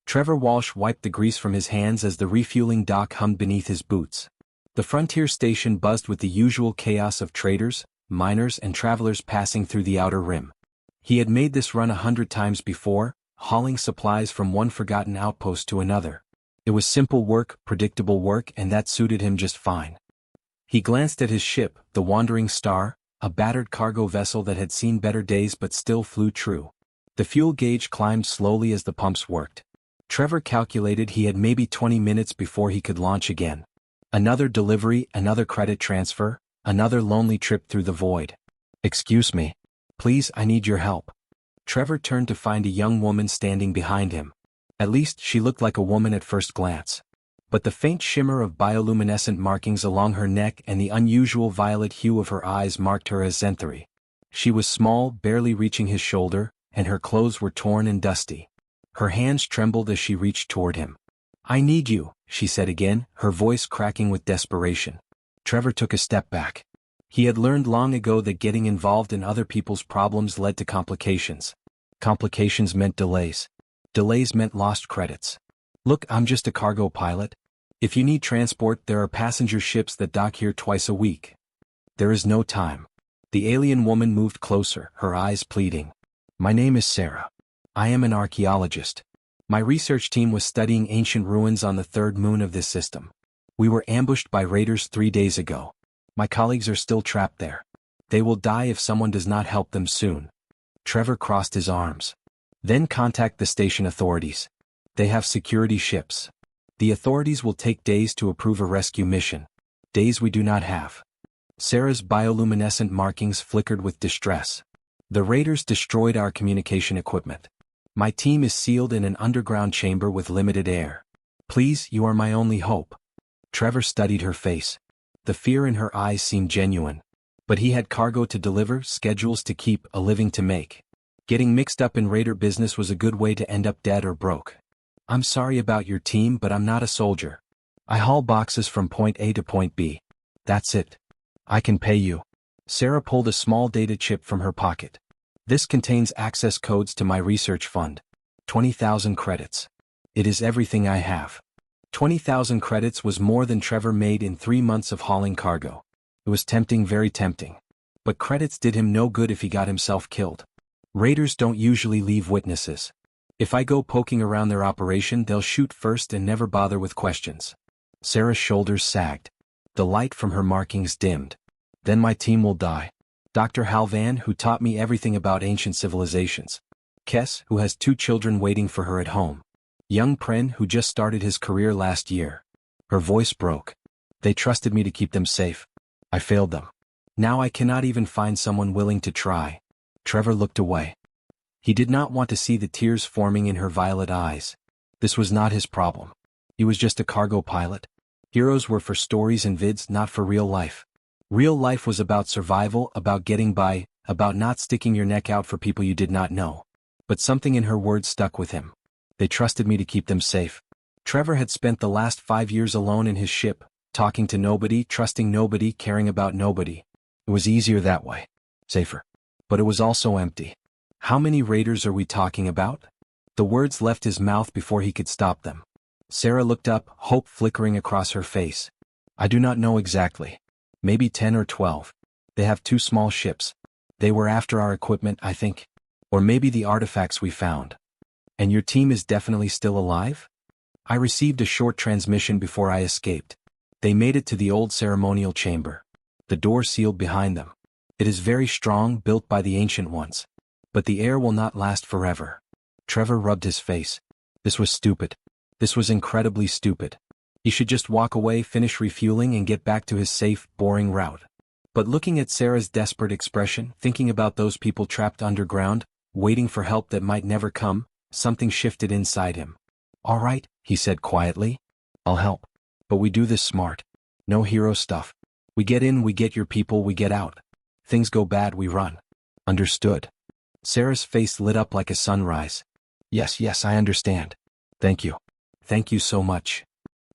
Trevor Walsh wiped the grease from his hands as the refueling dock hummed beneath his boots. The frontier station buzzed with the usual chaos of traders, miners and travelers passing through the outer rim. He had made this run 100 times before, hauling supplies from one forgotten outpost to another. It was simple work, predictable work, and that suited him just fine. He glanced at his ship, the Wandering Star, a battered cargo vessel that had seen better days but still flew true. The fuel gauge climbed slowly as the pumps worked. Trevor calculated he had maybe 20 minutes before he could launch again. Another delivery, another credit transfer, another lonely trip through the void. "Excuse me. Please, I need your help." Trevor turned to find a young woman standing behind him. At least, she looked like a woman at first glance. But the faint shimmer of bioluminescent markings along her neck and the unusual violet hue of her eyes marked her as Zenthari. She was small, barely reaching his shoulder, and her clothes were torn and dusty. Her hands trembled as she reached toward him. "I need you," she said again, her voice cracking with desperation. Trevor took a step back. He had learned long ago that getting involved in other people's problems led to complications. Complications meant delays. Delays meant lost credits. "Look, I'm just a cargo pilot. If you need transport, there are passenger ships that dock here twice a week." "There is no time." The alien woman moved closer, her eyes pleading. "My name is Sera. I am an archaeologist. My research team was studying ancient ruins on the third moon of this system. We were ambushed by raiders 3 days ago. My colleagues are still trapped there. They will die if someone does not help them soon." Trevor crossed his arms. "Then contact the station authorities. They have security ships. The authorities will take days to approve a rescue mission. Days we do not have." Sera's bioluminescent markings flickered with distress. "The raiders destroyed our communication equipment. My team is sealed in an underground chamber with limited air. Please, you are my only hope." Trevor studied her face. The fear in her eyes seemed genuine. But he had cargo to deliver, schedules to keep, a living to make. Getting mixed up in raider business was a good way to end up dead or broke. "I'm sorry about your team, but I'm not a soldier. I haul boxes from point A to point B. That's it. I can pay you." Sera pulled a small data chip from her pocket. "This contains access codes to my research fund. 20,000 credits. It is everything I have." 20,000 credits was more than Trevor made in 3 months of hauling cargo. It was tempting, very tempting. But credits did him no good if he got himself killed. Raiders don't usually leave witnesses. If I go poking around their operation, they'll shoot first and never bother with questions. Sera's shoulders sagged. The light from her markings dimmed. "Then my team will die. Dr. Halvan, who taught me everything about ancient civilizations. Kess, who has 2 children waiting for her at home. Young Pren, who just started his career last year." Her voice broke. "They trusted me to keep them safe. I failed them. Now I cannot even find someone willing to try." Trevor looked away. He did not want to see the tears forming in her violet eyes. This was not his problem. He was just a cargo pilot. Heroes were for stories and vids, not for real life. Real life was about survival, about getting by, about not sticking your neck out for people you did not know. But something in her words stuck with him. "They trusted me to keep them safe." Trevor had spent the last 5 years alone in his ship, talking to nobody, trusting nobody, caring about nobody. It was easier that way. Safer. But it was also empty. "How many raiders are we talking about?" The words left his mouth before he could stop them. Sera looked up, hope flickering across her face. "I do not know exactly. Maybe 10 or 12. They have 2 small ships. They were after our equipment, I think. Or maybe the artifacts we found." "And your team is definitely still alive?" "I received a short transmission before I escaped. They made it to the old ceremonial chamber. The door sealed behind them. It is very strong, built by the ancient ones. But the air will not last forever." Trevor rubbed his face. This was stupid. This was incredibly stupid. He should just walk away, finish refueling, and get back to his safe, boring route. But looking at Sera's desperate expression, thinking about those people trapped underground, waiting for help that might never come, something shifted inside him. "All right," he said quietly. "I'll help. But we do this smart. No hero stuff. We get in, we get your people, we get out. Things go bad, we run. Understood?" Sera's face lit up like a sunrise. Yes, I understand. Thank you. Thank you so much."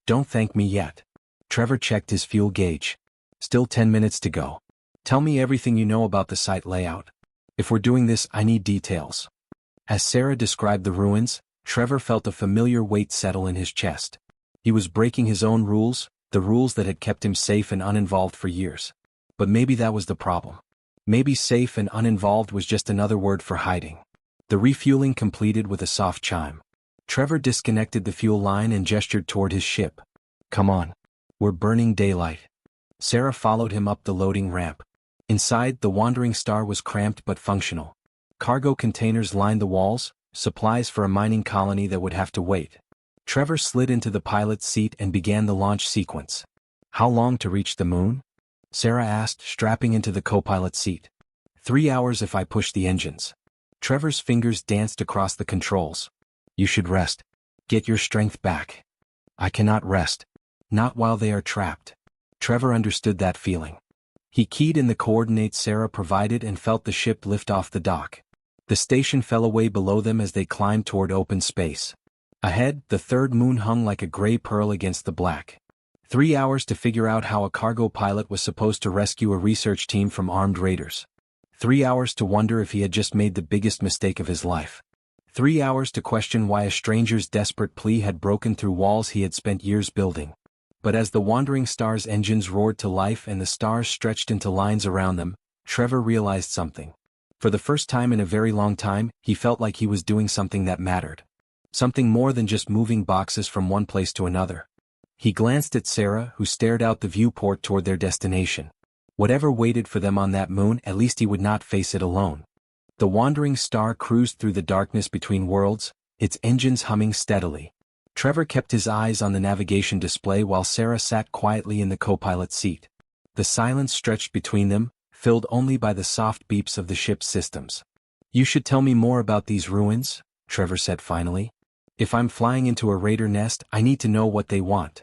"Don't thank me yet." Trevor checked his fuel gauge. "Still 10 minutes to go. Tell me everything you know about the site layout. If we're doing this, I need details." As Sera described the ruins, Trevor felt a familiar weight settle in his chest. He was breaking his own rules, the rules that had kept him safe and uninvolved for years. But maybe that was the problem. Maybe safe and uninvolved was just another word for hiding. The refueling completed with a soft chime. Trevor disconnected the fuel line and gestured toward his ship. Come on. We're burning daylight. Sera followed him up the loading ramp. Inside, the Wandering Star was cramped but functional. Cargo containers lined the walls, supplies for a mining colony that would have to wait. Trevor slid into the pilot's seat and began the launch sequence. How long to reach the moon? Sera asked, strapping into the co-pilot seat. 3 hours if I push the engines. Trevor's fingers danced across the controls. You should rest. Get your strength back. I cannot rest. Not while they are trapped. Trevor understood that feeling. He keyed in the coordinates Sera provided and felt the ship lift off the dock. The station fell away below them as they climbed toward open space. Ahead, the third moon hung like a gray pearl against the black. 3 hours to figure out how a cargo pilot was supposed to rescue a research team from armed raiders. 3 hours to wonder if he had just made the biggest mistake of his life. 3 hours to question why a stranger's desperate plea had broken through walls he had spent years building. But as the Wandering Star's engines roared to life and the stars stretched into lines around them, Trevor realized something. For the first time in a very long time, he felt like he was doing something that mattered. Something more than just moving boxes from one place to another. He glanced at Sera, who stared out the viewport toward their destination. Whatever waited for them on that moon, at least he would not face it alone. The Wandering Star cruised through the darkness between worlds, its engines humming steadily. Trevor kept his eyes on the navigation display while Sera sat quietly in the co-pilot's seat. The silence stretched between them, filled only by the soft beeps of the ship's systems. You should tell me more about these ruins, Trevor said finally. If I'm flying into a raider nest, I need to know what they want.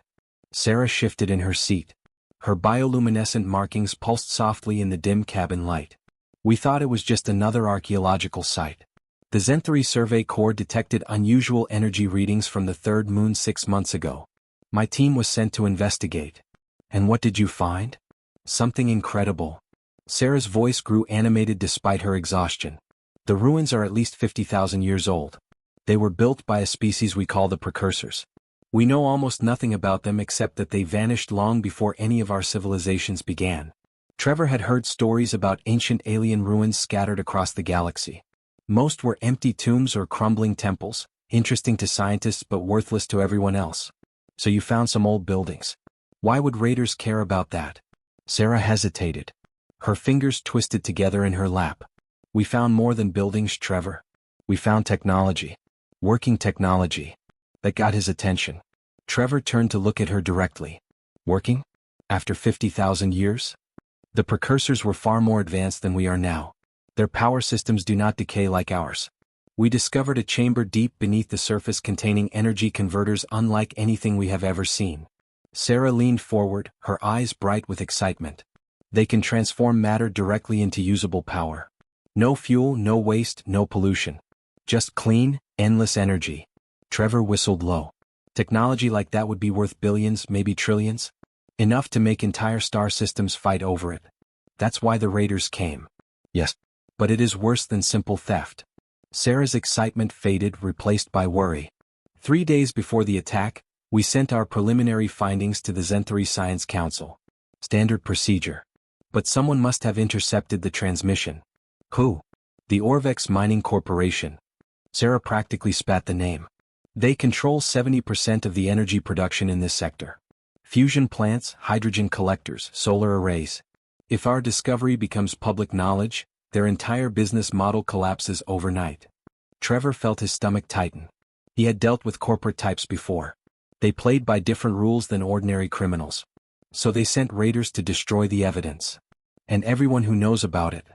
Sera shifted in her seat. Her bioluminescent markings pulsed softly in the dim cabin light. We thought it was just another archaeological site. The Zenthari Survey Corps detected unusual energy readings from the third moon 6 months ago. My team was sent to investigate. And what did you find? Something incredible. Sera's voice grew animated despite her exhaustion. The ruins are at least 50,000 years old. They were built by a species we call the Precursors. We know almost nothing about them except that they vanished long before any of our civilizations began. Trevor had heard stories about ancient alien ruins scattered across the galaxy. Most were empty tombs or crumbling temples, interesting to scientists but worthless to everyone else. So you found some old buildings. Why would raiders care about that? Sera hesitated. Her fingers twisted together in her lap. We found more than buildings, Trevor. We found technology. Working technology. That got his attention. Trevor turned to look at her directly. Working? After 50,000 years? The Precursors were far more advanced than we are now. Their power systems do not decay like ours. We discovered a chamber deep beneath the surface containing energy converters unlike anything we have ever seen. Sera leaned forward, her eyes bright with excitement. They can transform matter directly into usable power. No fuel, no waste, no pollution. Just clean, endless energy. Trevor whistled low. Technology like that would be worth billions, maybe trillions. Enough to make entire star systems fight over it. That's why the raiders came. Yes. But it is worse than simple theft. Sera's excitement faded, replaced by worry. 3 days before the attack, we sent our preliminary findings to the Zenthari Science Council. Standard procedure. But someone must have intercepted the transmission. Who? The Orvex Mining Corporation. Sera practically spat the name. They control 70% of the energy production in this sector. Fusion plants, hydrogen collectors, solar arrays. If our discovery becomes public knowledge, their entire business model collapses overnight. Trevor felt his stomach tighten. He had dealt with corporate types before. They played by different rules than ordinary criminals. So they sent raiders to destroy the evidence. And everyone who knows about it.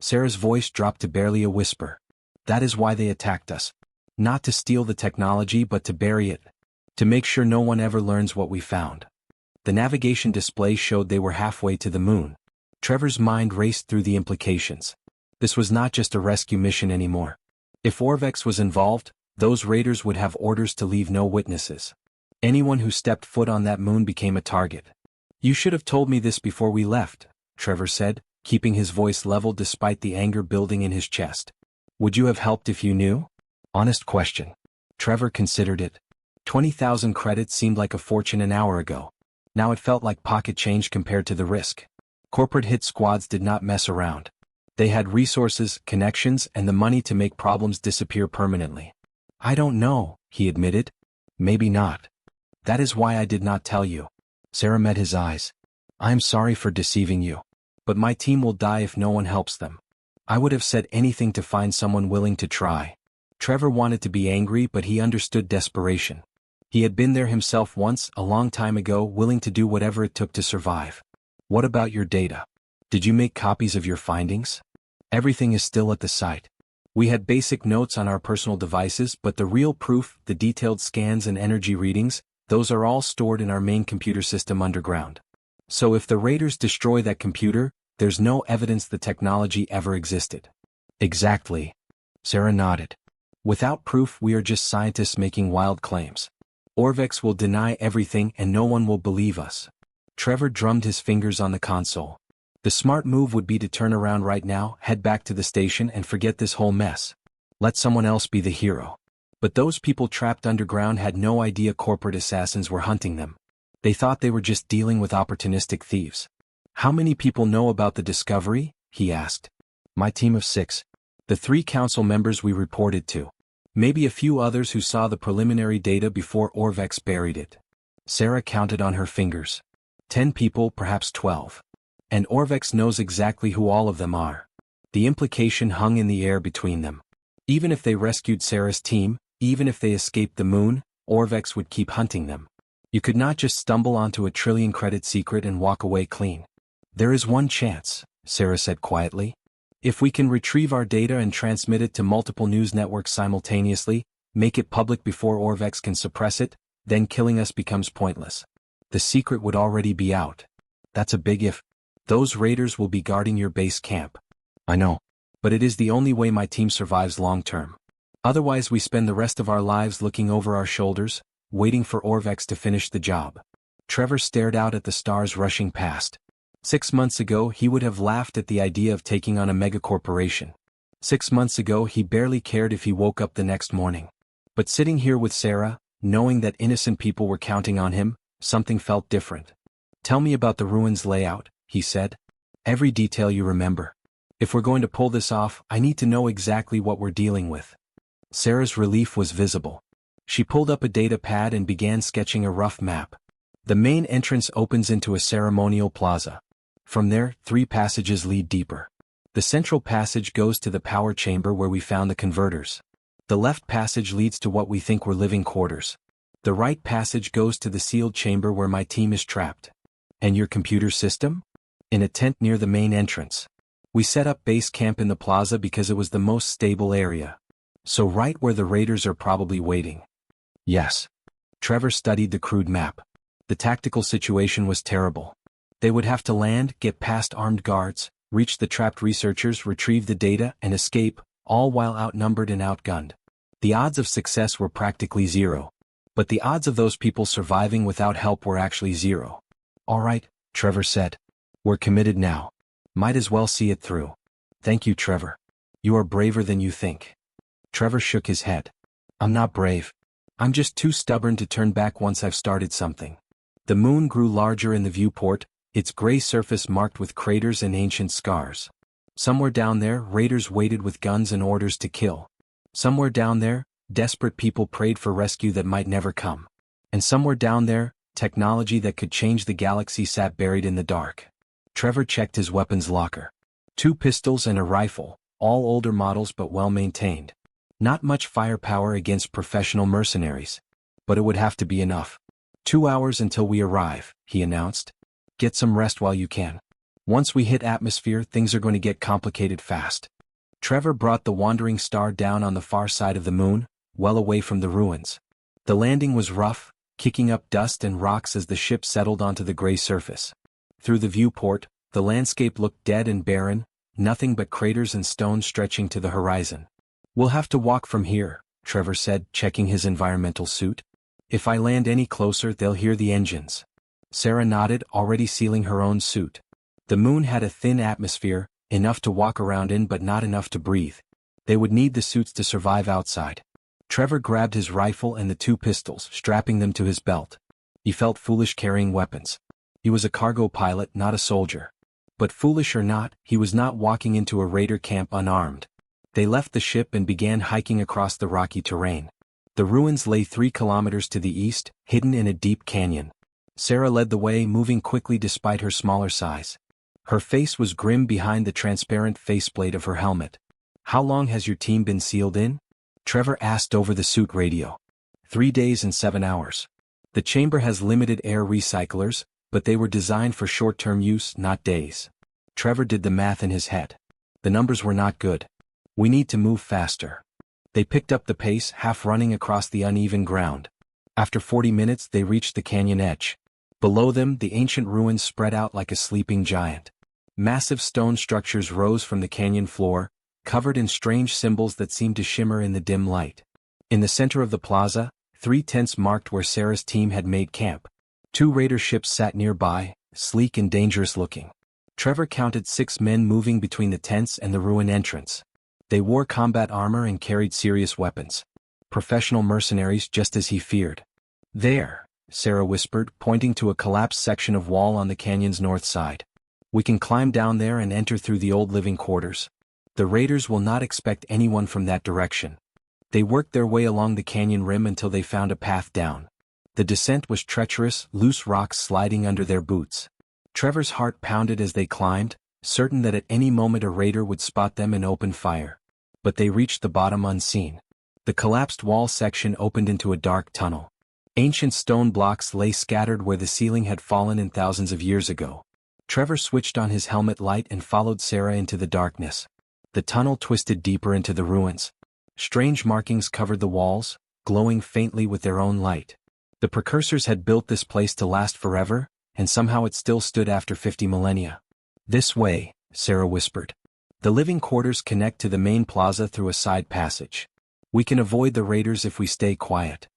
Sera's voice dropped to barely a whisper. That is why they attacked us. Not to steal the technology but to bury it. To make sure no one ever learns what we found. The navigation display showed they were halfway to the moon. Trevor's mind raced through the implications. This was not just a rescue mission anymore. If Orvex was involved, those raiders would have orders to leave no witnesses. Anyone who stepped foot on that moon became a target. You should have told me this before we left, Trevor said, keeping his voice level despite the anger building in his chest. Would you have helped if you knew? Honest question. Trevor considered it. 20,000 credits seemed like a fortune an hour ago. Now it felt like pocket change compared to the risk. Corporate hit squads did not mess around. They had resources, connections, and the money to make problems disappear permanently. I don't know, he admitted. Maybe not. That is why I did not tell you. Sera met his eyes. I am sorry for deceiving you. But my team will die if no one helps them. I would have said anything to find someone willing to try. Trevor wanted to be angry, but he understood desperation. He had been there himself once, a long time ago, willing to do whatever it took to survive. What about your data? Did you make copies of your findings? Everything is still at the site. We had basic notes on our personal devices, but the real proof, the detailed scans and energy readings, those are all stored in our main computer system underground. So if the raiders destroy that computer, there's no evidence the technology ever existed. Exactly. Sera nodded. Without proof, we are just scientists making wild claims. Orvex will deny everything and no one will believe us. Trevor drummed his fingers on the console. The smart move would be to turn around right now, head back to the station and forget this whole mess. Let someone else be the hero. But those people trapped underground had no idea corporate assassins were hunting them. They thought they were just dealing with opportunistic thieves. How many people know about the discovery? He asked. My team of 6. The 3 council members we reported to. Maybe a few others who saw the preliminary data before Orvex buried it. Sera counted on her fingers. 10 people, perhaps 12. And Orvex knows exactly who all of them are. The implication hung in the air between them. Even if they rescued Sera's team, even if they escaped the moon, Orvex would keep hunting them. You could not just stumble onto a trillion-credit secret and walk away clean. There is one chance, Sera said quietly. If we can retrieve our data and transmit it to multiple news networks simultaneously, make it public before Orvex can suppress it, then killing us becomes pointless. The secret would already be out. That's a big if. Those raiders will be guarding your base camp. I know. But it is the only way my team survives long-term. Otherwise we spend the rest of our lives looking over our shoulders, waiting for Orvex to finish the job. Trevor stared out at the stars rushing past. 6 months ago he would have laughed at the idea of taking on a megacorporation. 6 months ago he barely cared if he woke up the next morning. But sitting here with Sera, knowing that innocent people were counting on him, something felt different. Tell me about the ruins layout, he said. Every detail you remember. If we're going to pull this off, I need to know exactly what we're dealing with. Sera's relief was visible. She pulled up a data pad and began sketching a rough map. The main entrance opens into a ceremonial plaza. From there, 3 passages lead deeper. The central passage goes to the power chamber where we found the converters. The left passage leads to what we think were living quarters. The right passage goes to the sealed chamber where my team is trapped. And your computer system? In a tent near the main entrance. We set up base camp in the plaza because it was the most stable area. So right where the raiders are probably waiting. Yes. Trevor studied the crude map. The tactical situation was terrible. They would have to land, get past armed guards, reach the trapped researchers, retrieve the data, and escape, all while outnumbered and outgunned. The odds of success were practically 0. But the odds of those people surviving without help were actually 0. All right, Trevor said. We're committed now. Might as well see it through. Thank you, Trevor. You are braver than you think. Trevor shook his head. I'm not brave. I'm just too stubborn to turn back once I've started something. The moon grew larger in the viewport, its gray surface marked with craters and ancient scars. Somewhere down there, raiders waited with guns and orders to kill. Somewhere down there, desperate people prayed for rescue that might never come. And somewhere down there, technology that could change the galaxy sat buried in the dark. Trevor checked his weapons locker. 2 pistols and a rifle, all older models but well maintained. Not much firepower against professional mercenaries. But it would have to be enough. 2 hours until we arrive, he announced. Get some rest while you can. Once we hit atmosphere, things are going to get complicated fast. Trevor brought the wandering star down on the far side of the moon, well away from the ruins. The landing was rough, kicking up dust and rocks as the ship settled onto the gray surface. Through the viewport, the landscape looked dead and barren, nothing but craters and stones stretching to the horizon. We'll have to walk from here, Trevor said, checking his environmental suit. If I land any closer, they'll hear the engines. Sera nodded, already sealing her own suit. The moon had a thin atmosphere, enough to walk around in but not enough to breathe. They would need the suits to survive outside. Trevor grabbed his rifle and the two pistols, strapping them to his belt. He felt foolish carrying weapons. He was a cargo pilot, not a soldier. But foolish or not, he was not walking into a raider camp unarmed. They left the ship and began hiking across the rocky terrain. The ruins lay 3 kilometers to the east, hidden in a deep canyon. Sera led the way, moving quickly despite her smaller size. Her face was grim behind the transparent faceplate of her helmet. "How long has your team been sealed in?" Trevor asked over the suit radio. 3 days and 7 hours. The chamber has limited air recyclers, but they were designed for short-term use, not days. Trevor did the math in his head. The numbers were not good. "We need to move faster." They picked up the pace, half running across the uneven ground. After 40 minutes they reached the canyon edge. Below them the ancient ruins spread out like a sleeping giant. Massive stone structures rose from the canyon floor, covered in strange symbols that seemed to shimmer in the dim light. In the center of the plaza, 3 tents marked where Sera's team had made camp. 2 raider ships sat nearby, sleek and dangerous looking. Trevor counted 6 men moving between the tents and the ruin entrance. They wore combat armor and carried serious weapons. Professional mercenaries, just as he feared. "There," Sera whispered, pointing to a collapsed section of wall on the canyon's north side. "We can climb down there and enter through the old living quarters. The raiders will not expect anyone from that direction." They worked their way along the canyon rim until they found a path down. The descent was treacherous, loose rocks sliding under their boots. Trevor's heart pounded as they climbed, certain that at any moment a raider would spot them and open fire. But they reached the bottom unseen. The collapsed wall section opened into a dark tunnel. Ancient stone blocks lay scattered where the ceiling had fallen in thousands of years ago. Trevor switched on his helmet light and followed Sera into the darkness. The tunnel twisted deeper into the ruins. Strange markings covered the walls, glowing faintly with their own light. The precursors had built this place to last forever, and somehow it still stood after 50 millennia. "This way," Sera whispered. "The living quarters connect to the main plaza through a side passage. We can avoid the raiders if we stay quiet."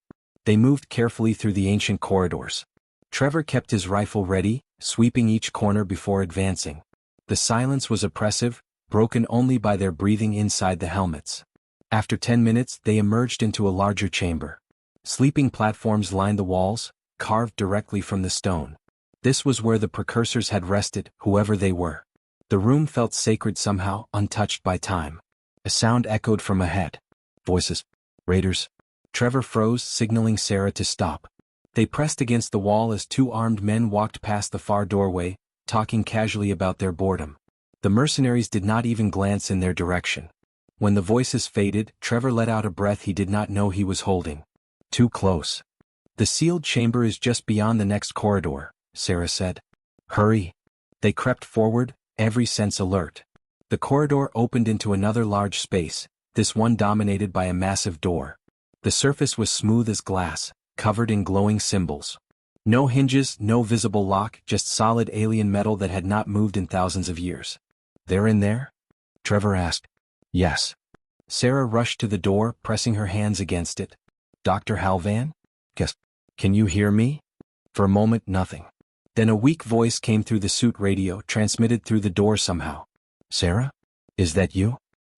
They moved carefully through the ancient corridors. Trevor kept his rifle ready, sweeping each corner before advancing. The silence was oppressive, broken only by their breathing inside the helmets. After 10 minutes they emerged into a larger chamber. Sleeping platforms lined the walls, carved directly from the stone. This was where the precursors had rested, whoever they were. The room felt sacred somehow, untouched by time. A sound echoed from ahead. "Voices. Raiders." Trevor froze, signaling Sera to stop. They pressed against the wall as 2 armed men walked past the far doorway, talking casually about their boredom. The mercenaries did not even glance in their direction. When the voices faded, Trevor let out a breath he did not know he was holding. "Too close." "The sealed chamber is just beyond the next corridor," Sera said. "Hurry." They crept forward, every sense alert. The corridor opened into another large space, this one dominated by a massive door. The surface was smooth as glass, covered in glowing symbols. No hinges, no visible lock, just solid alien metal that had not moved in thousands of years. "They're in there?" Trevor asked. "Yes." Sera rushed to the door, pressing her hands against it. "Dr. Halvan? Guess. Can you hear me?" For a moment, nothing. Then a weak voice came through the suit radio, transmitted through the door somehow. "Sera? Is that you?"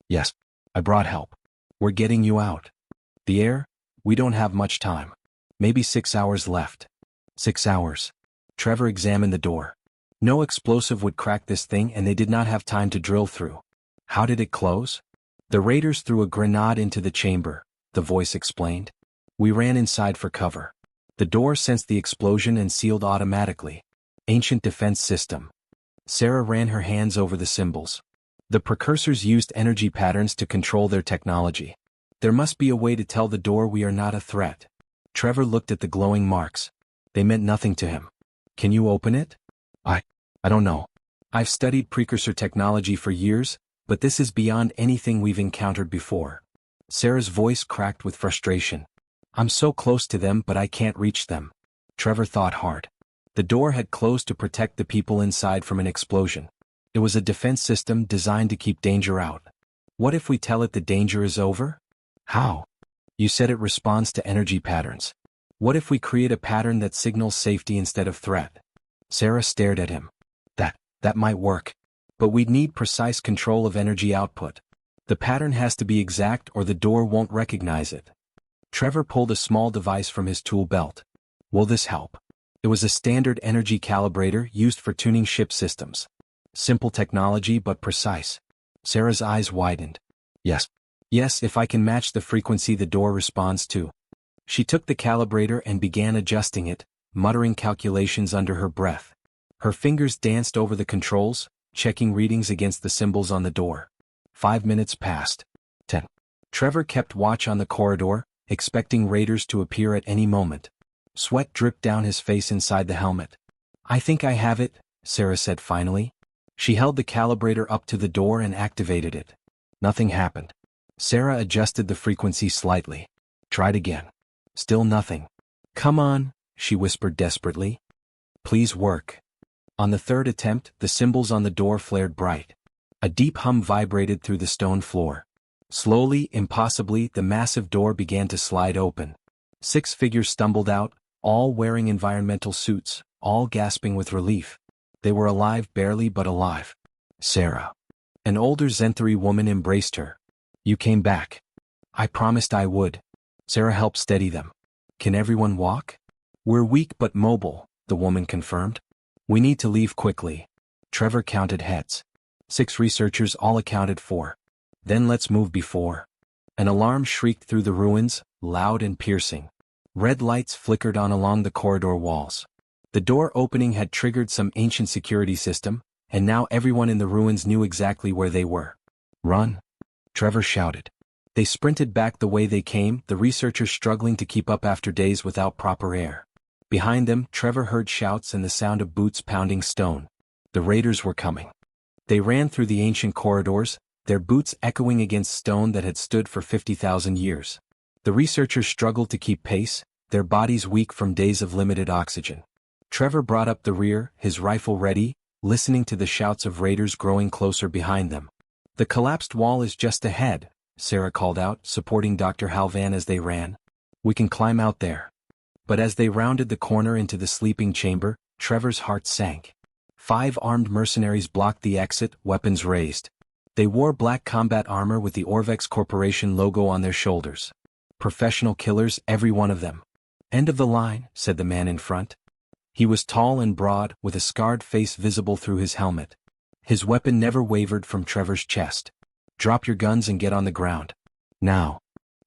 "Yes. I brought help. We're getting you out." "The air? We don't have much time. Maybe 6 hours left." 6 hours. Trevor examined the door. No explosive would crack this thing and they did not have time to drill through. How did it close? "The raiders threw a grenade into the chamber," the voice explained. "We ran inside for cover. The door sensed the explosion and sealed automatically. Ancient defense system." Sera ran her hands over the symbols. The precursors used energy patterns to control their technology. "There must be a way to tell the door we are not a threat." Trevor looked at the glowing marks. They meant nothing to him. "Can you open it?" I don't know. I've studied precursor technology for years, but this is beyond anything we've encountered before." Sera's voice cracked with frustration. "I'm so close to them but I can't reach them." Trevor thought hard. The door had closed to protect the people inside from an explosion. It was a defense system designed to keep danger out. What if we tell it the danger is over? "How?" "You said it responds to energy patterns. What if we create a pattern that signals safety instead of threat?" Sera stared at him. That might work. But we'd need precise control of energy output. The pattern has to be exact or the door won't recognize it." Trevor pulled a small device from his tool belt. Will this help? It was a standard energy calibrator used for tuning ship systems. Simple technology but precise. Sera's eyes widened. Yes. Yes, if I can match the frequency the door responds to. She took the calibrator and began adjusting it, muttering calculations under her breath. Her fingers danced over the controls, checking readings against the symbols on the door. 5 minutes passed. 10. Trevor kept watch on the corridor, expecting raiders to appear at any moment. Sweat dripped down his face inside the helmet. I think I have it, Sera said finally. She held the calibrator up to the door and activated it. Nothing happened. Sera adjusted the frequency slightly. Tried again. Still nothing. Come on, she whispered desperately. Please work. On the third attempt, the symbols on the door flared bright. A deep hum vibrated through the stone floor. Slowly, impossibly, the massive door began to slide open. 6 figures stumbled out, all wearing environmental suits, all gasping with relief. They were alive, barely but alive. Sera. An older Zenthari woman embraced her. You came back. I promised I would. Sera helped steady them. Can everyone walk? We're weak but mobile, the woman confirmed. We need to leave quickly. Trevor counted heads. 6 researchers all accounted for. Then let's move before. An alarm shrieked through the ruins, loud and piercing. Red lights flickered on along the corridor walls. The door opening had triggered some ancient security system, and now everyone in the ruins knew exactly where they were. Run! Trevor shouted. They sprinted back the way they came, the researchers struggling to keep up after days without proper air. Behind them, Trevor heard shouts and the sound of boots pounding stone. The raiders were coming. They ran through the ancient corridors, their boots echoing against stone that had stood for 50,000 years. The researchers struggled to keep pace, their bodies weak from days of limited oxygen. Trevor brought up the rear, his rifle ready, listening to the shouts of raiders growing closer behind them. The collapsed wall is just ahead, Sera called out, supporting Dr. Halvan as they ran. We can climb out there. But as they rounded the corner into the sleeping chamber, Trevor's heart sank. 5 armed mercenaries blocked the exit, weapons raised. They wore black combat armor with the Orvex Corporation logo on their shoulders. Professional killers, every one of them. End of the line, said the man in front. He was tall and broad, with a scarred face visible through his helmet. His weapon never wavered from Trevor's chest. Drop your guns and get on the ground. Now.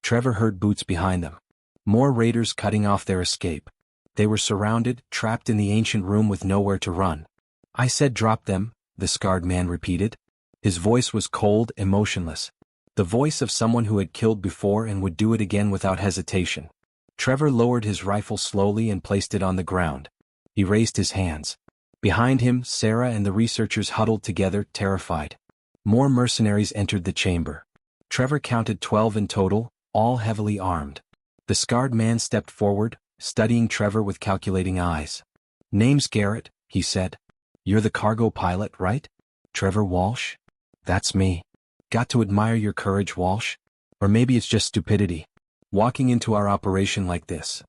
Trevor heard boots behind them. More raiders cutting off their escape. They were surrounded, trapped in the ancient room with nowhere to run. I said drop them, the scarred man repeated. His voice was cold, emotionless. The voice of someone who had killed before and would do it again without hesitation. Trevor lowered his rifle slowly and placed it on the ground. He raised his hands. Behind him, Sera and the researchers huddled together, terrified. More mercenaries entered the chamber. Trevor counted 12 in total, all heavily armed. The scarred man stepped forward, studying Trevor with calculating eyes. Name's Garrett, he said. You're the cargo pilot, right? Trevor Walsh? That's me. Got to admire your courage, Walsh. Or maybe it's just stupidity. Walking into our operation like this.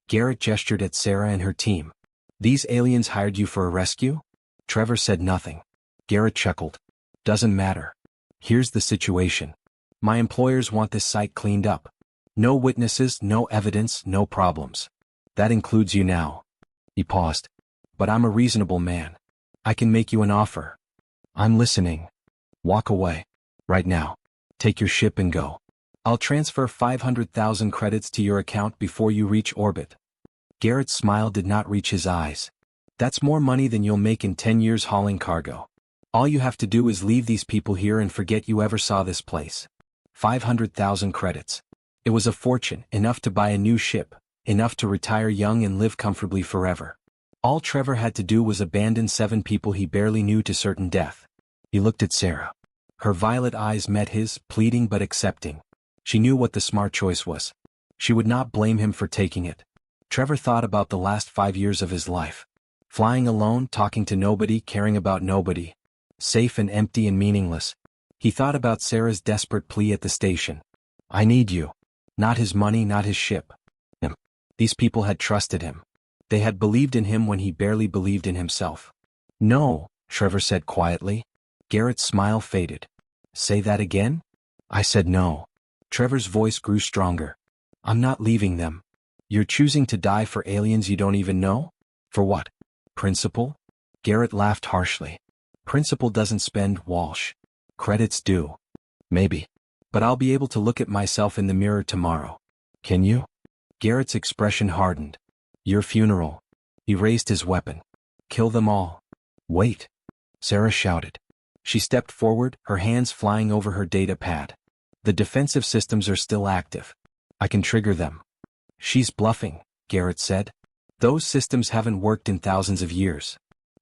Garrett gestured at Sera and her team. These aliens hired you for a rescue? Trevor said nothing. Garrett chuckled. Doesn't matter. Here's the situation. My employers want this site cleaned up. No witnesses, no evidence, no problems. That includes you now. He paused. But I'm a reasonable man. I can make you an offer. I'm listening. Walk away. Right now. Take your ship and go. I'll transfer 500,000 credits to your account before you reach orbit. Garrett's smile did not reach his eyes. That's more money than you'll make in 10 years hauling cargo. All you have to do is leave these people here and forget you ever saw this place. 500,000 credits. It was a fortune, enough to buy a new ship, enough to retire young and live comfortably forever. All Trevor had to do was abandon 7 people he barely knew to certain death. He looked at Sera. Her violet eyes met his, pleading but accepting. She knew what the smart choice was. She would not blame him for taking it. Trevor thought about the last 5 years of his life. Flying alone, talking to nobody, caring about nobody. Safe and empty and meaningless. He thought about Sera's desperate plea at the station. I need you. Not his money, not his ship. Him. These people had trusted him. They had believed in him when he barely believed in himself. No, Trevor said quietly. Garrett's smile faded. Say that again? I said no. Trevor's voice grew stronger. I'm not leaving them. You're choosing to die for aliens you don't even know? For what? Principal? Garrett laughed harshly. Principal doesn't spend, Walsh. Credits do. Maybe. But I'll be able to look at myself in the mirror tomorrow. Can you? Garrett's expression hardened. Your funeral. He raised his weapon. Kill them all. Wait. Sera shouted. She stepped forward, her hands flying over her data pad. The defensive systems are still active. I can trigger them. She's bluffing, Garrett said. Those systems haven't worked in thousands of years.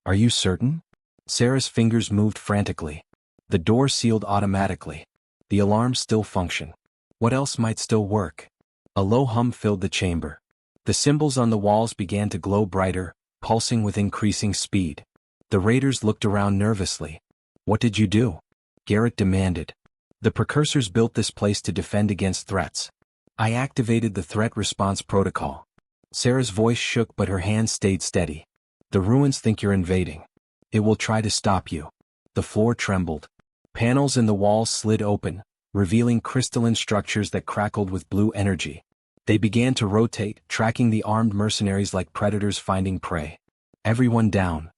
Are you certain? Sera's fingers moved frantically. The door sealed automatically. The alarms still function. What else might still work? A low hum filled the chamber. The symbols on the walls began to glow brighter, pulsing with increasing speed. The raiders looked around nervously. What did you do? Garrett demanded. The precursors built this place to defend against threats. I activated the threat response protocol. Sera's voice shook but her hands stayed steady. The ruins think you're invading. It will try to stop you. The floor trembled. Panels in the walls slid open, revealing crystalline structures that crackled with blue energy. They began to rotate, tracking the armed mercenaries like predators finding prey. Everyone down.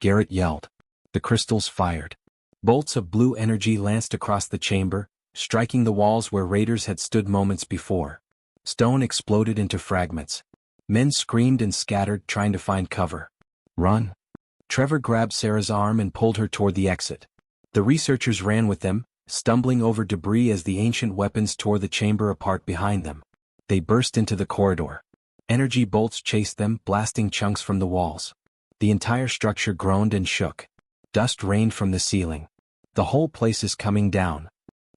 Garrett yelled. The crystals fired. Bolts of blue energy lanced across the chamber, striking the walls where raiders had stood moments before. Stone exploded into fragments. Men screamed and scattered, trying to find cover. Run. Trevor grabbed Sera's arm and pulled her toward the exit. The researchers ran with them, stumbling over debris as the ancient weapons tore the chamber apart behind them. They burst into the corridor. Energy bolts chased them, blasting chunks from the walls. The entire structure groaned and shook. Dust rained from the ceiling. The whole place is coming down.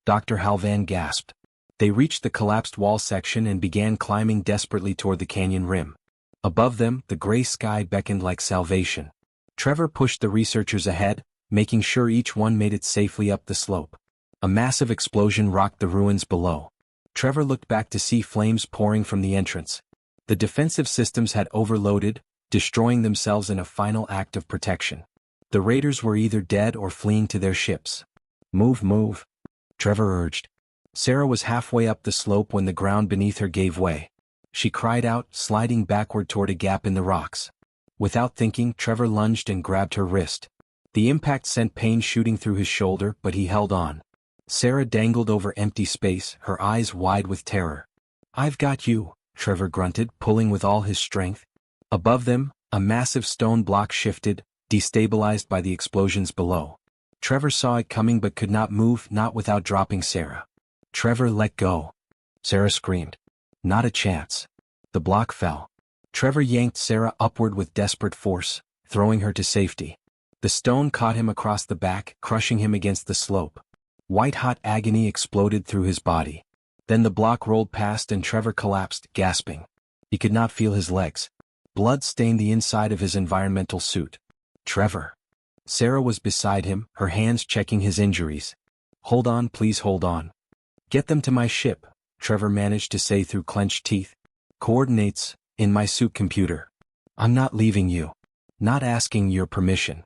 Dr. Halvan gasped. They reached the collapsed wall section and began climbing desperately toward the canyon rim. Above them, the gray sky beckoned like salvation. Trevor pushed the researchers ahead, making sure each one made it safely up the slope. A massive explosion rocked the ruins below. Trevor looked back to see flames pouring from the entrance. The defensive systems had overloaded, destroying themselves in a final act of protection. The raiders were either dead or fleeing to their ships. Move, Trevor urged. Sera was halfway up the slope when the ground beneath her gave way. She cried out, sliding backward toward a gap in the rocks. Without thinking, Trevor lunged and grabbed her wrist. The impact sent pain shooting through his shoulder, but he held on. Sera dangled over empty space, her eyes wide with terror. I've got you, Trevor grunted, pulling with all his strength. Above them, a massive stone block shifted, destabilized by the explosions below. Trevor saw it coming but could not move, not without dropping Sera. Trevor, let go. Sera screamed. Not a chance. The block fell. Trevor yanked Sera upward with desperate force, throwing her to safety. The stone caught him across the back, crushing him against the slope. White-hot agony exploded through his body. Then the block rolled past and Trevor collapsed, gasping. He could not feel his legs. Blood stained the inside of his environmental suit. Trevor. Sera was beside him, her hands checking his injuries. Hold on, please hold on. Get them to my ship, Trevor managed to say through clenched teeth. Coordinates, in my suit computer. I'm not leaving you. Not asking your permission.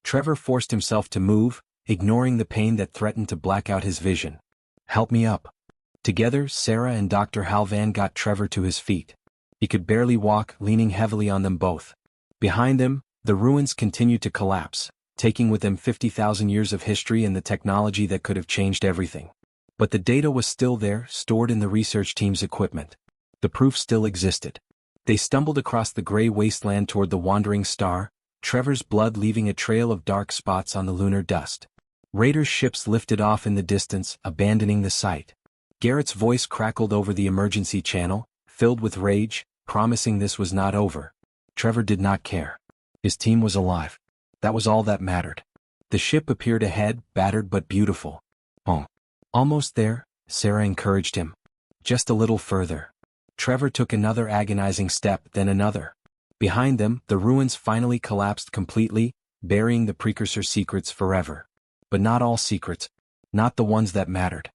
Trevor forced himself to move, ignoring the pain that threatened to black out his vision. Help me up. Together, Sera and Dr. Halvan got Trevor to his feet. He could barely walk, leaning heavily on them both. Behind them, the ruins continued to collapse, taking with them 50,000 years of history and the technology that could have changed everything. But the data was still there, stored in the research team's equipment. The proof still existed. They stumbled across the gray wasteland toward the wandering star, Trevor's blood leaving a trail of dark spots on the lunar dust. Raiders' ships lifted off in the distance, abandoning the site. Garrett's voice crackled over the emergency channel, filled with rage, promising this was not over. Trevor did not care. His team was alive. That was all that mattered. The ship appeared ahead, battered but beautiful. Oh. Almost there, Sera encouraged him. Just a little further. Trevor took another agonizing step, then another. Behind them, the ruins finally collapsed completely, burying the precursor secrets forever. But not all secrets. Not the ones that mattered.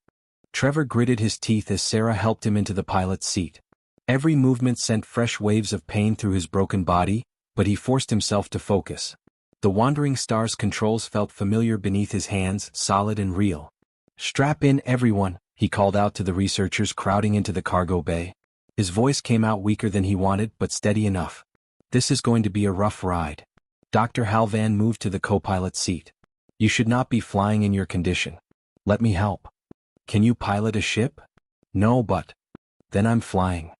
Trevor gritted his teeth as Sera helped him into the pilot's seat. Every movement sent fresh waves of pain through his broken body, but he forced himself to focus. The wandering star's controls felt familiar beneath his hands, solid and real. Strap in, everyone, he called out to the researchers crowding into the cargo bay. His voice came out weaker than he wanted but steady enough. This is going to be a rough ride. Dr. Halvan moved to the co-pilot's seat. You should not be flying in your condition. Let me help. Can you pilot a ship? No, but... Then I'm flying.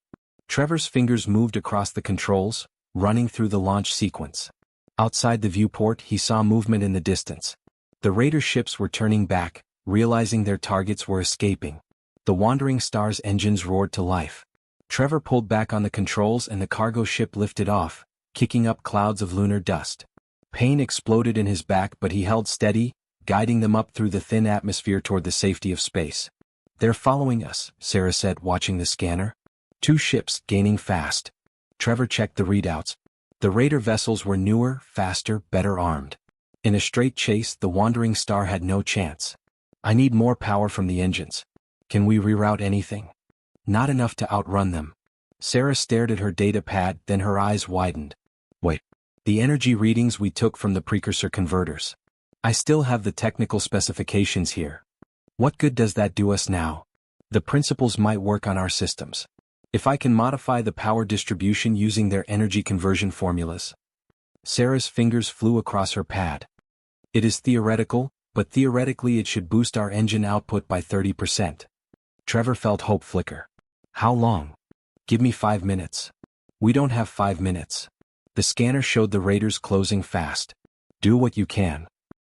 Trevor's fingers moved across the controls, running through the launch sequence. Outside the viewport, he saw movement in the distance. The Raider ships were turning back, realizing their targets were escaping. The Wandering Star's engines roared to life. Trevor pulled back on the controls and the cargo ship lifted off, kicking up clouds of lunar dust. Pain exploded in his back, but he held steady, guiding them up through the thin atmosphere toward the safety of space. They're following us, Sera said, watching the scanner. 2 ships, gaining fast. Trevor checked the readouts. The Raider vessels were newer, faster, better armed. In a straight chase, the Wandering Star had no chance. I need more power from the engines. Can we reroute anything? Not enough to outrun them. Sera stared at her data pad, then her eyes widened. Wait. The energy readings we took from the precursor converters. I still have the technical specifications here. What good does that do us now? The principles might work on our systems. If I can modify the power distribution using their energy conversion formulas. Sera's fingers flew across her pad. It is theoretical, but theoretically it should boost our engine output by 30%. Trevor felt hope flicker. How long? Give me 5 minutes. We don't have 5 minutes. The scanner showed the Raiders closing fast. Do what you can.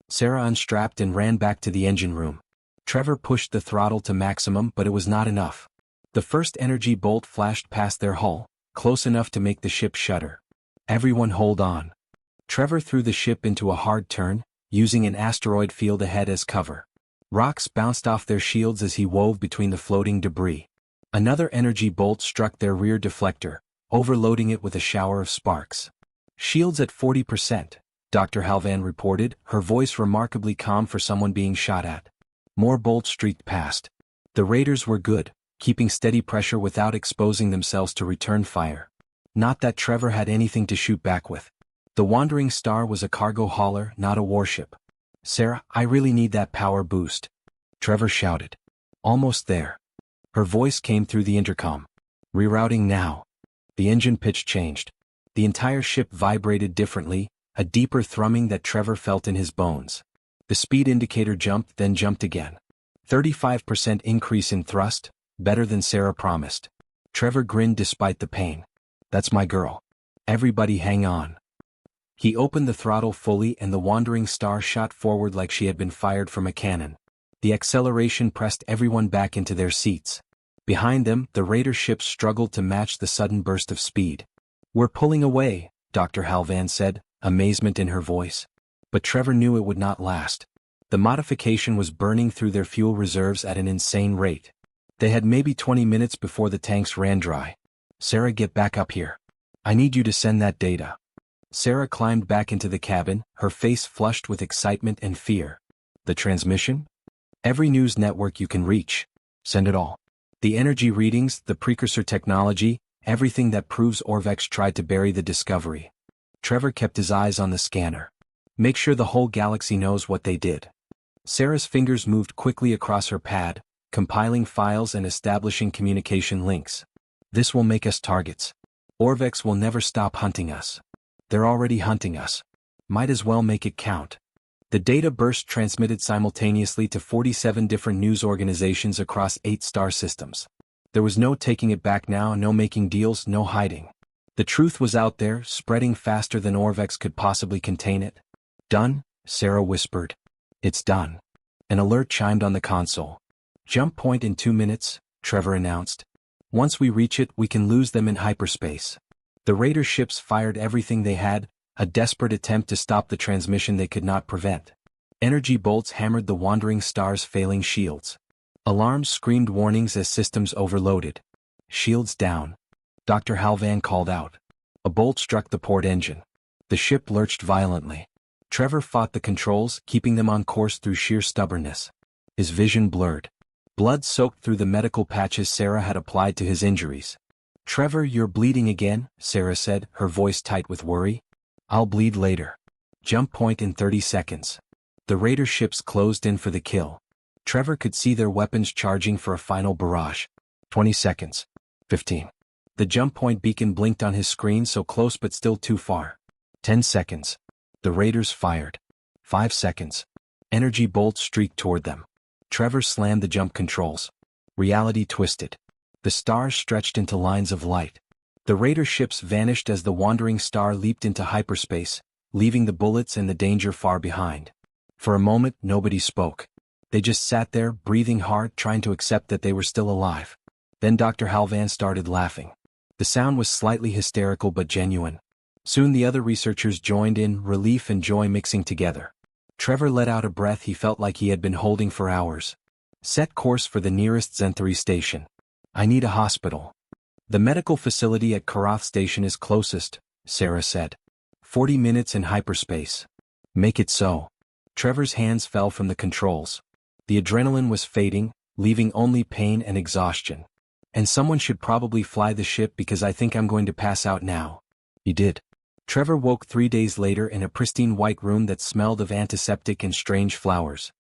Sera unstrapped and ran back to the engine room. Trevor pushed the throttle to maximum, but it was not enough. The first energy bolt flashed past their hull, close enough to make the ship shudder. Everyone hold on. Trevor threw the ship into a hard turn, using an asteroid field ahead as cover. Rocks bounced off their shields as he wove between the floating debris. Another energy bolt struck their rear deflector, overloading it with a shower of sparks. Shields at 40%, Dr. Halvan reported, her voice remarkably calm for someone being shot at. More bolts streaked past. The Raiders were good, keeping steady pressure without exposing themselves to return fire. Not that Trevor had anything to shoot back with. The Wandering Star was a cargo hauler, not a warship. Sera, I really need that power boost. Trevor shouted. Almost there. Her voice came through the intercom. Rerouting now. The engine pitch changed. The entire ship vibrated differently, a deeper thrumming that Trevor felt in his bones. The speed indicator jumped, then jumped again. 35% increase in thrust, better than Sera promised. Trevor grinned despite the pain. That's my girl. Everybody hang on. He opened the throttle fully and the Wandering Star shot forward like she had been fired from a cannon. The acceleration pressed everyone back into their seats. Behind them, the Raider ships struggled to match the sudden burst of speed. We're pulling away, Dr. Halvan said, amazement in her voice. But Trevor knew it would not last. The modification was burning through their fuel reserves at an insane rate. They had maybe 20 minutes before the tanks ran dry. Sera, get back up here. I need you to send that data. Sera climbed back into the cabin, her face flushed with excitement and fear. The transmission? Every news network you can reach. Send it all. The energy readings, the precursor technology, everything that proves Orvex tried to bury the discovery. Trevor kept his eyes on the scanner. Make sure the whole galaxy knows what they did. Sera's fingers moved quickly across her pad, compiling files and establishing communication links. This will make us targets. Orvex will never stop hunting us. They're already hunting us. Might as well make it count. The data burst transmitted simultaneously to 47 different news organizations across 8 star systems. There was no taking it back now, no making deals, no hiding. The truth was out there, spreading faster than Orvex could possibly contain it. Done, Sera whispered. It's done. An alert chimed on the console. Jump point in 2 minutes, Trevor announced. Once we reach it, we can lose them in hyperspace. The Raider ships fired everything they had, a desperate attempt to stop the transmission they could not prevent. Energy bolts hammered the Wandering Star's failing shields. Alarms screamed warnings as systems overloaded. Shields down. Dr. Halvan called out. A bolt struck the port engine. The ship lurched violently. Trevor fought the controls, keeping them on course through sheer stubbornness. His vision blurred. Blood soaked through the medical patches Sera had applied to his injuries. Trevor, you're bleeding again, Sera said, her voice tight with worry. I'll bleed later. Jump point in 30 seconds. The Raider ships closed in for the kill. Trevor could see their weapons charging for a final barrage. 20 seconds. 15. The jump point beacon blinked on his screen, so close but still too far. 10 seconds. The raiders fired. 5 seconds. Energy bolts streaked toward them. Trevor slammed the jump controls. Reality twisted. The stars stretched into lines of light. The raider ships vanished as the wandering star leaped into hyperspace, leaving the bullets and the danger far behind. For a moment, nobody spoke. They just sat there, breathing hard, trying to accept that they were still alive. Then Dr. Halvan started laughing. The sound was slightly hysterical but genuine. Soon the other researchers joined in, relief and joy mixing together. Trevor let out a breath he felt like he had been holding for hours. Set course for the nearest Zenthari station. I need a hospital. The medical facility at Karath Station is closest, Sera said. 40 minutes in hyperspace. Make it so. Trevor's hands fell from the controls. The adrenaline was fading, leaving only pain and exhaustion. And someone should probably fly the ship because I think I'm going to pass out now. He did. Trevor woke 3 days later in a pristine white room that smelled of antiseptic and strange flowers.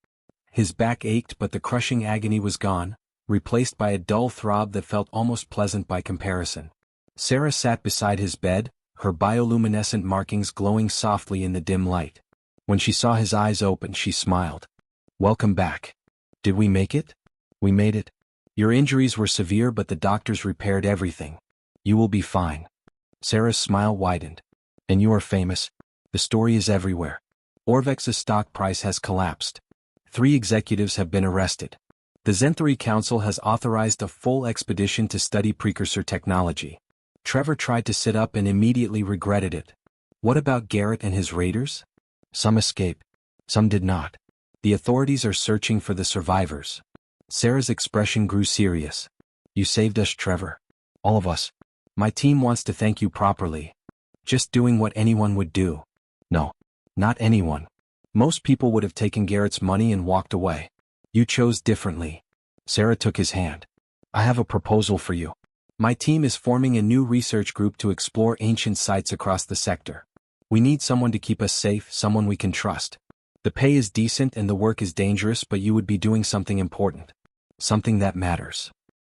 His back ached but the crushing agony was gone, replaced by a dull throb that felt almost pleasant by comparison. Sera sat beside his bed, her bioluminescent markings glowing softly in the dim light. When she saw his eyes open, she smiled. Welcome back. Did we make it? We made it. Your injuries were severe but the doctors repaired everything. You will be fine. Sera's smile widened. And you are famous. The story is everywhere. Orvex's stock price has collapsed. 3 executives have been arrested. The Zenthari Council has authorized a full expedition to study precursor technology. Trevor tried to sit up and immediately regretted it. What about Garrett and his raiders? Some escaped. Some did not. The authorities are searching for the survivors. Sera's expression grew serious. You saved us, Trevor. All of us. My team wants to thank you properly. Just doing what anyone would do. No. Not anyone. Most people would have taken Garrett's money and walked away. You chose differently. Sera took his hand. I have a proposal for you. My team is forming a new research group to explore ancient sites across the sector. We need someone to keep us safe, someone we can trust. The pay is decent and the work is dangerous, but you would be doing something important. Something that matters.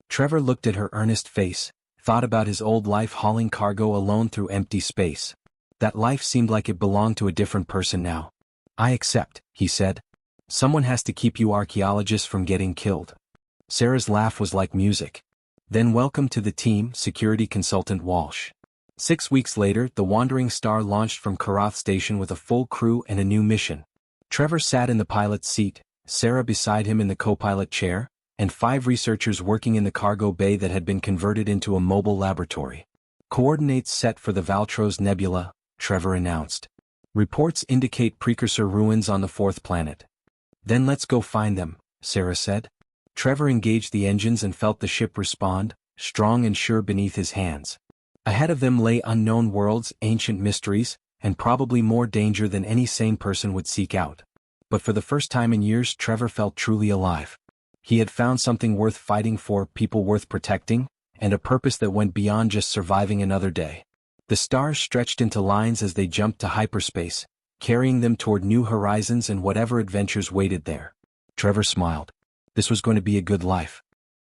Trevor looked at her earnest face, thought about his old life hauling cargo alone through empty space. That life seemed like it belonged to a different person now. I accept, he said. Someone has to keep you archaeologists from getting killed. Sera's laugh was like music. Then welcome to the team, security consultant Walsh. 6 weeks later, the Wandering Star launched from Karath Station with a full crew and a new mission. Trevor sat in the pilot's seat, Sera beside him in the co-pilot chair, and 5 researchers working in the cargo bay that had been converted into a mobile laboratory. Coordinates set for the Valtros Nebula, Trevor announced. Reports indicate precursor ruins on the 4th planet. Then let's go find them, Sera said. Trevor engaged the engines and felt the ship respond, strong and sure beneath his hands. Ahead of them lay unknown worlds, ancient mysteries, and probably more danger than any sane person would seek out. But for the first time in years, Trevor felt truly alive. He had found something worth fighting for, people worth protecting, and a purpose that went beyond just surviving another day. The stars stretched into lines as they jumped to hyperspace, carrying them toward new horizons and whatever adventures waited there. Trevor smiled. This was going to be a good life.